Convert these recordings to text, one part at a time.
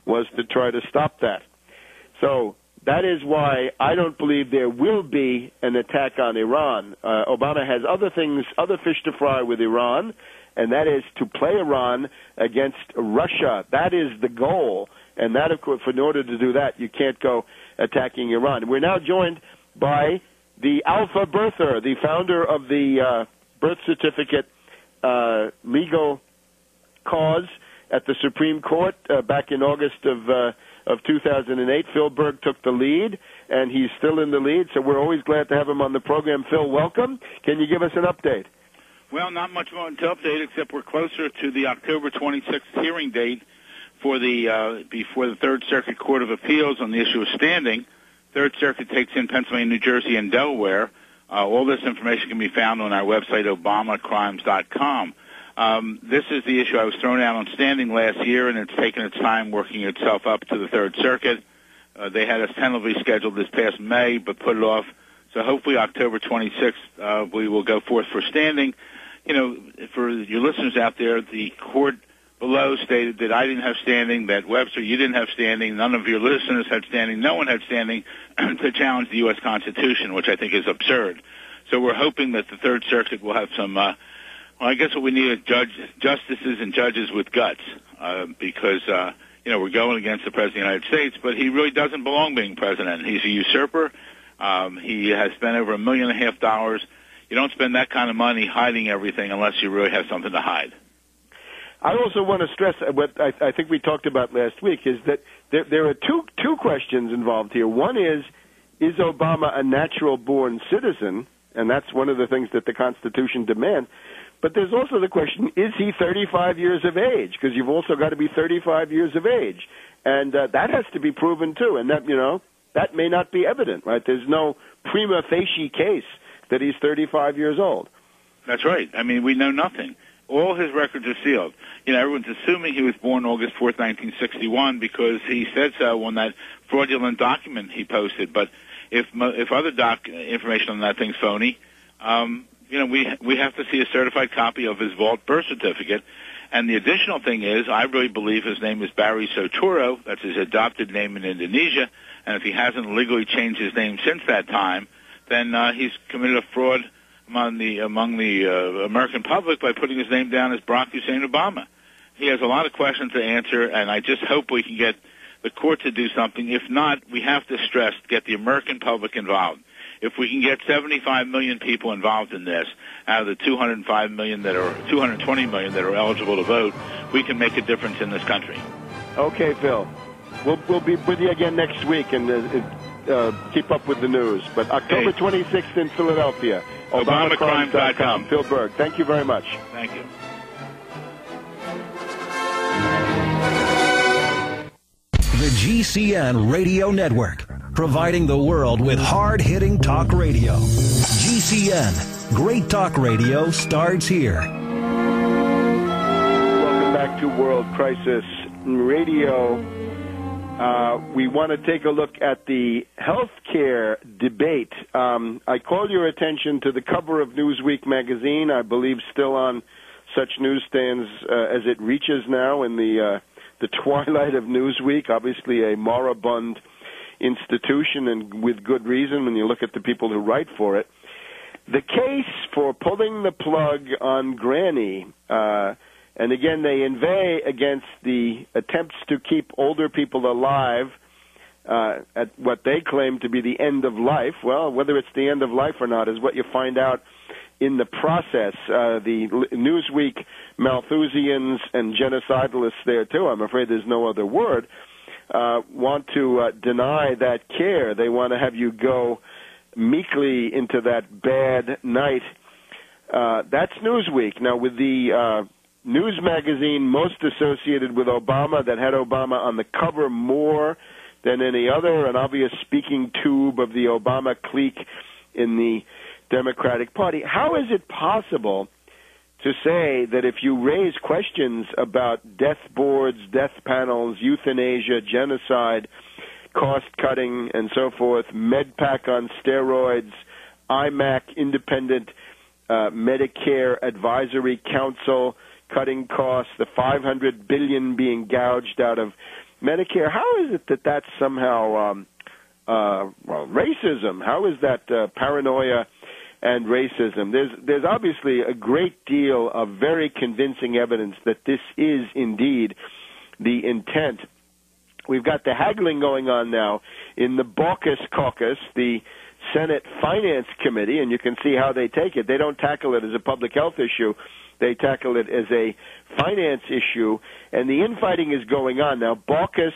was to try to stop that. So that is why I don't believe there will be an attack on Iran. Obama has other fish to fry with Iran, and that is to play Iran against Russia. That is the goal. And that, of course, in order to do that, you can't go attacking Iran. We're now joined by the Alpha Birther, the founder of the birth certificate legal cause at the Supreme Court back in August of 2008. Phil Berg took the lead, and he's still in the lead, so we're always glad to have him on the program. Phil, welcome. Can you give us an update? Well, not much more to update, except we're closer to the October 26th hearing date for before the Third Circuit Court of Appeals on the issue of standing. Third Circuit takes in Pennsylvania, New Jersey, and Delaware. All this information can be found on our website, obamacrimes.com. This is the issue I was thrown out on standing last year, and it's taken its time working itself up to the Third Circuit. They had us tentatively scheduled this past May, but put it off. So hopefully October 26th, we will go forth for standing. You know, for your listeners out there, the court below stated that I didn't have standing, that Webster, you didn't have standing, none of your listeners had standing, no one had standing to challenge the U.S. Constitution, which I think is absurd. So we're hoping that the Third Circuit will have some, well, I guess what we need is justices and judges with guts, because, you know, we're going against the President of the United States, but he really doesn't belong being president. He's a usurper. He has spent over $1.5 million. You don't spend that kind of money hiding everything unless you really have something to hide. I also want to stress what I think we talked about last week is that there are two questions involved here. One is Obama a natural-born citizen? And that's one of the things that the Constitution demands. But there's also the question, is he 35 years of age? Because you've also got to be 35 years of age. And that has to be proven, too. And that, you know, that may not be evident, right? There's no prima facie case that he's 35 years old. That's right. I mean, we know nothing. All his records are sealed. You know, everyone's assuming he was born August 4th, 1961, because he said so on that fraudulent document he posted. But if other information on that thing's phony, you know, we have to see a certified copy of his vault birth certificate. And the additional thing is, I really believe his name is Barry Soturo. That's his adopted name in Indonesia. And if he hasn't legally changed his name since that time, then he's committed a fraud among the American public by putting his name down as Barack Hussein Obama. He has a lot of questions to answer, and I just hope we can get the court to do something. If not, we have to stress, get the American public involved. If we can get 75 million people involved in this, out of the 220 million that are eligible to vote, we can make a difference in this country. Okay, Phil. We'll be with you again next week and keep up with the news. But October 26th in Philadelphia. ObamaCrimes.com. Phil Berg, thank you very much. Thank you. The GCN Radio Network, providing the world with hard-hitting talk radio. GCN, great talk radio starts here. Welcome back to World Crisis Radio. We want to take a look at the healthcare debate. I call your attention to the cover of Newsweek magazine, I believe still on such newsstands as it reaches now in the twilight of Newsweek, obviously a moribund institution, and with good reason when you look at the people who write for it. The case for pulling the plug on Granny, and again, they inveigh against the attempts to keep older people alive at what they claim to be the end of life. Well, whether it's the end of life or not is what you find out in the process. The Newsweek Malthusians and genocidalists there, too, I'm afraid there's no other word, want to deny that care. They want to have you go meekly into that bad night. That's Newsweek. Now, with the news magazine most associated with Obama, that had Obama on the cover more than any other, an obvious speaking tube of the Obama clique in the Democratic Party. How is it possible to say that if you raise questions about death boards, death panels, euthanasia, genocide, cost-cutting, and so forth, MedPAC on steroids, IMAC, Independent Medicare Advisory Council, cutting costs, the $500 billion being gouged out of Medicare. How is it that that's somehow racism? How is that paranoia and racism? There's obviously a great deal of very convincing evidence that this is indeed the intent. We've got the haggling going on now in the caucus, the Senate Finance Committee, and you can see how they take it. They don't tackle it as a public health issue. They tackle it as a finance issue, and the infighting is going on. Now, Baucus,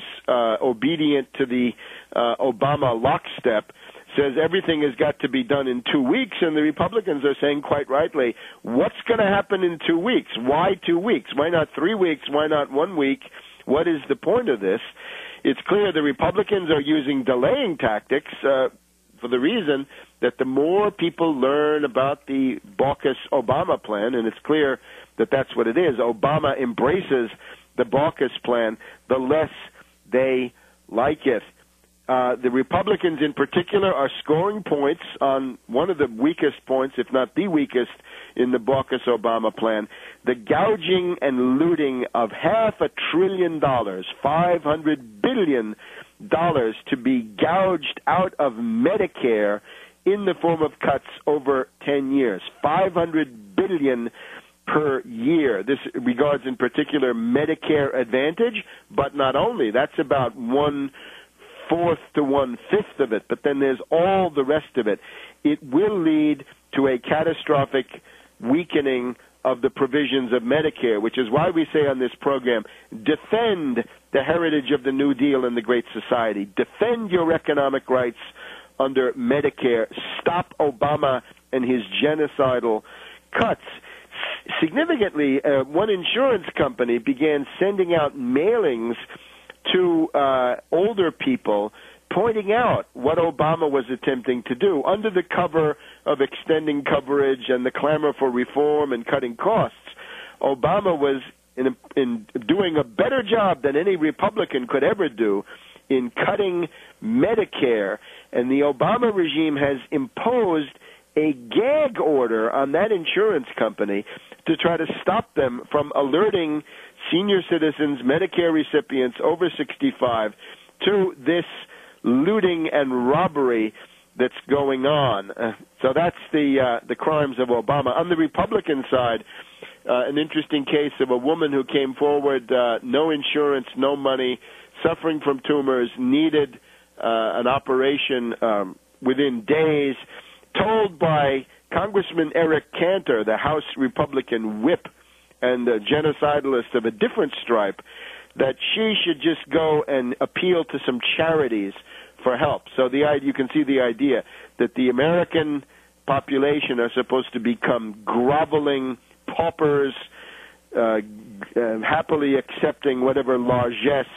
obedient to the Obama lockstep, says everything has got to be done in 2 weeks, and the Republicans are saying quite rightly, what's going to happen in 2 weeks? Why 2 weeks? Why not 3 weeks? Why not 1 week? What is the point of this? It's clear the Republicans are using delaying tactics for the reason that the more people learn about the Baucus-Obama plan, and it's clear that that's what it is, Obama embraces the Baucus plan, the less they like it. The Republicans in particular are scoring points on one of the weakest points, if not the weakest, in the Baucus-Obama plan. The gouging and looting of $500 billion, $500 billion to be gouged out of Medicare in the form of cuts over 10 years. $500 billion per year. This regards in particular Medicare Advantage, but not only. That's about 1/4 to 1/5 of it, but then there's all the rest of it. It will lead to a catastrophic weakening of the provisions of Medicare, which is why we say on this program, defend the heritage of the New Deal and the Great Society. Defend your economic rights under Medicare. Stop Obama and his genocidal cuts. Significantly, one insurance company began sending out mailings to older people pointing out what Obama was attempting to do under the cover of extending coverage and the clamor for reform and cutting costs. Obama was in doing a better job than any Republican could ever do in cutting Medicare, and the Obama regime has imposed a gag order on that insurance company to try to stop them from alerting senior citizens, Medicare recipients over 65, to this looting and robbery that's going on. So that's the crimes of Obama. On the Republican side, an interesting case of a woman who came forward, no insurance, no money, suffering from tumors, needed an operation within days, told by Congressman Eric Cantor, the House Republican whip and a genocidalist of a different stripe, that she should just go and appeal to some charities for help. So you can see the idea that the American population are supposed to become groveling paupers, happily accepting whatever largesse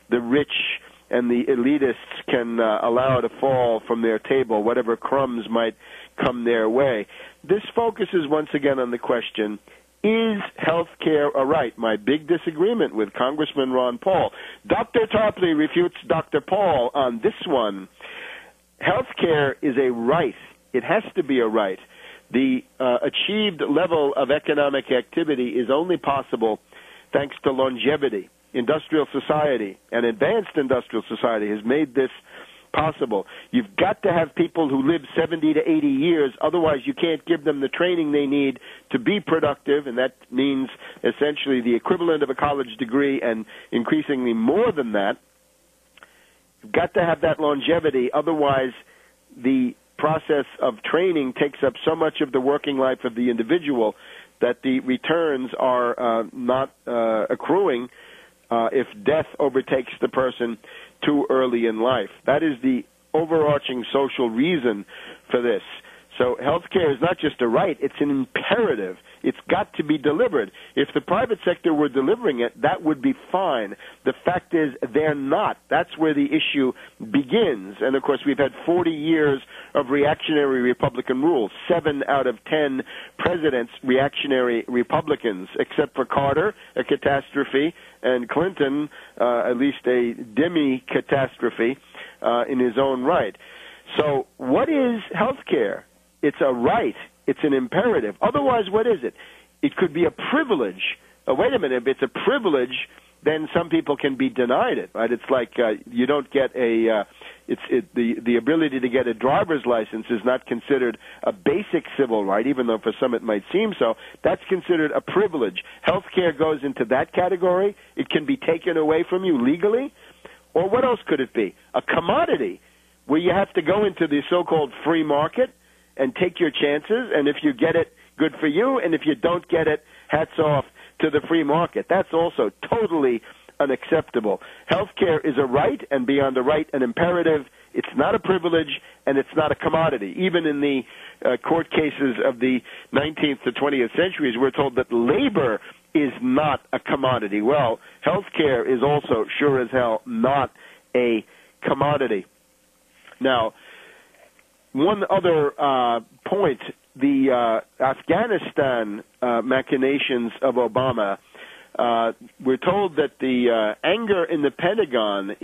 the rich and the elitists can allow to fall from their table, whatever crumbs might come their way. This focuses once again on the question, is health care a right? My big disagreement with Congressman Ron Paul. Dr. Tarpley refutes Dr. Paul on this one. Health care is a right. It has to be a right. The achieved level of economic activity is only possible thanks to longevity. Industrial society, and advanced industrial society, has made this possible. You've got to have people who live 70 to 80 years, otherwise you can't give them the training they need to be productive, and that means essentially the equivalent of a college degree and increasingly more than that. You've got to have that longevity, otherwise the process of training takes up so much of the working life of the individual that the returns are not accruing if death overtakes the person too early in life. That is the overarching social reason for this. So health care is not just a right, it's an imperative. It's got to be delivered. If the private sector were delivering it, that would be fine. The fact is they're not. That's where the issue begins. And, of course, we've had 40 years of reactionary Republican rule. 7 out of 10 presidents, reactionary Republicans, except for Carter, a catastrophe, and Clinton, at least a demi-catastrophe in his own right. So what is health care? It's a right. It's an imperative. Otherwise, what is it? It could be a privilege. Wait a minute. If it's a privilege, then some people can be denied it, right? It's like you don't get the ability to get a driver's license is not considered a basic civil right, even though for some it might seem so. That's considered a privilege. Health care goes into that category. It can be taken away from you legally. Or what else could it be? A commodity where you have to go into the so-called free market and take your chances, and if you get it, good for you, and if you don't get it, hats off to the free market. That's also totally unacceptable. Healthcare is a right, and beyond the right, an imperative. It's not a privilege, and it's not a commodity. Even in the court cases of the 19th to 20th centuries, we're told that labor is not a commodity. Well, healthcare is also, sure as hell, not a commodity. Now, one other point, the Afghanistan machinations of Obama, we're told that the anger in the Pentagon is